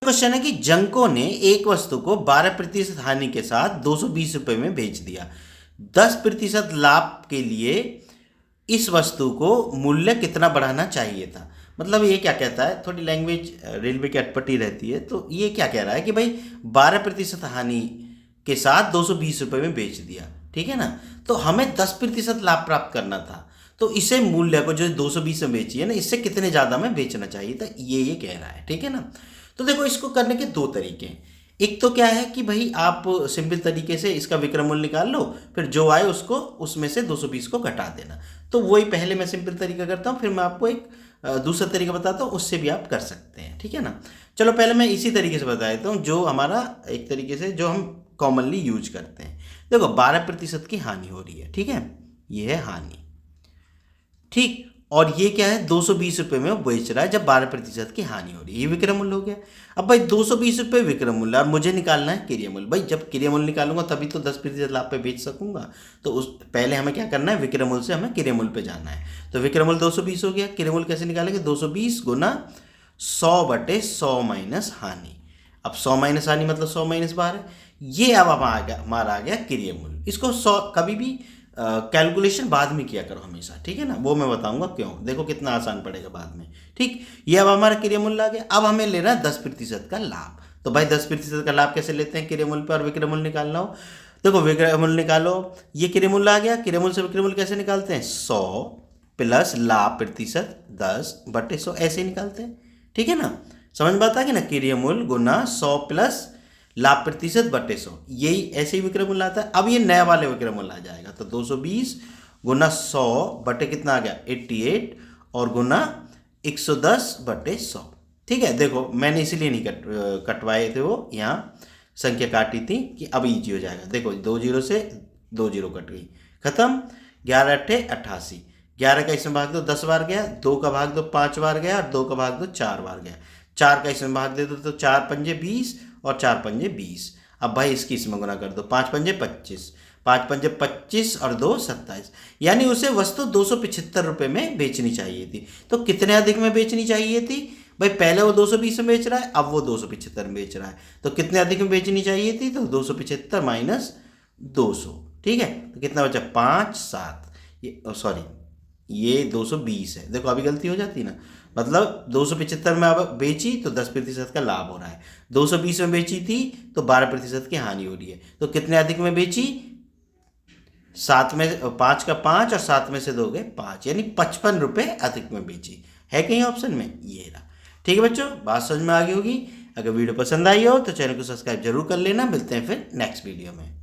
Question है कि Junko ने एक वस्तु को 12% हानि के साथ 220 रुपए में बेच दिया। 10% लाभ के लिए इस वस्तु को मूल्य कितना बढ़ाना चाहिए था। मतलब ये क्या कहता है, थोड़ी लैंग्वेज रेलवे की अटपटी रहती है। तो ये क्या कह रहा है कि भाई 12% हानि के साथ 220 रुपए में बेच दिया, ठीक है ना। तो हमें 10% लाभ प्राप्त करना था, तो इसे मूल्य को जो 220 में बेची है ना, इससे कितने ज़्यादा में बेचना चाहिए था, ये कह रहा है, ठीक है ना। तो देखो, इसको करने के दो तरीके हैं। एक तो क्या है कि भाई आप सिंपल तरीके से इसका विक्रम मूल्य निकाल लो, फिर जो आए उसको उसमें से 220 को घटा देना। तो वही पहले मैं सिंपल तरीका करता हूँ, फिर मैं आपको एक दूसरा तरीका बताता हूँ, उससे भी आप कर सकते हैं, ठीक है ना। चलो पहले मैं इसी तरीके से बता देता हूँ जो हमारा एक तरीके से जो हम कॉमनली यूज करते हैं। देखो 12% की हानि हो रही है, ठीक है, ये है हानि, ठीक। और ये क्या है, 220 रुपये में वो बेच रहा है जब 12% की हानि हो रही है, ये विक्रय मूल्य हो गया। अब भाई 220 रुपये विक्रय मूल्य और मुझे निकालना है क्रिय मूल्य। भाई जब क्रिय मूल्य निकालूंगा तभी तो 10% लाभ पे बेच सकूंगा। तो उस पहले हमें क्या करना है, विक्रय मूल्य से हमें क्रिय मूल्य पे जाना है। तो विक्रय मूल्य 220 हो गया, क्रिय मूल्य कैसे निकालेंगे, 220 गुना 100/100 माइनस हानि। अब 100 माइनस हानि मतलब 100 माइनस 12, ये अब हमारा आ गया क्रिय मूल्य। इसको 100 कभी भी कैलकुलेशन बाद में किया करो हमेशा, ठीक है ना, वो मैं बताऊंगा क्यों, देखो कितना आसान पड़ेगा बाद में, ठीक। ये अब हमारा क्रिय मूल्य आ गया। अब हमें लेना है 10% का लाभ। तो भाई 10% का लाभ कैसे लेते हैं, क्रिय मूल्य पर और विक्रय मूल्य निकालना हो। देखो विक्रय मूल्य निकालो, ये क्रिय मूल्य आ गया, क्रिय मूल्य से विक्रय मूल्य कैसे निकालते हैं, 100 प्लस लाभ प्रतिशत 10/100, ऐसे ही निकालते हैं, ठीक है ना। समझ में आता है कि ना, क्रिय मूल्य गुना 100 प्लस लाभ प्रतिशत बटे 100, यही ऐसे ही विक्रय मूल्य आता है। अब ये नया वाले विक्रय मूल्य आ जाएगा, तो 220 गुना 100 बटे कितना आ गया 88 और गुना 110/100, ठीक है। देखो मैंने इसीलिए नहीं कटवाए थे वो, यहाँ संख्या काटी थी कि अब इजी हो जाएगा। देखो 2 जीरो से 2 जीरो कट गई, खत्म। 11 × 8 = 88, 11 का इसमें भाग दो 10 बार गया, 2 का भाग दो 5 बार गया और 2 का भाग दो 4 बार गया। 4 का इसमें भाग दे दो तो 4 पंजे 20 और 4 पंजे 20। अब भाई इसकी इसमें गुना कर दो, 5 पंजे 25, 5 पंजे 25 और 2 27, यानी उसे वस्तु 275 रुपये में बेचनी चाहिए थी। तो कितने अधिक में बेचनी चाहिए थी भाई, पहले वो 220 में बेच रहा है, अब वो 275 में बेच रहा है, तो कितने अधिक में बेचनी चाहिए थी, तो 275 माइनस 200, ठीक है। तो कितना बचा 5 7, ये सॉरी ये 220 है। देखो अभी गलती हो जाती ना, मतलब 275 में अब बेची तो 10% का लाभ हो रहा है, 220 में बेची थी तो 12% की हानि हो रही है। तो कितने अधिक में बेची, 7 में 5 का 5 और 7 में से 2 गए 5, यानी 55 रुपये अधिक में बेची है कहीं ऑप्शन में, ये रहा, ठीक है बच्चों। बात समझ में आ गई होगी। अगर वीडियो पसंद आई हो तो चैनल को सब्सक्राइब जरूर कर लेना। मिलते हैं फिर नेक्स्ट वीडियो में।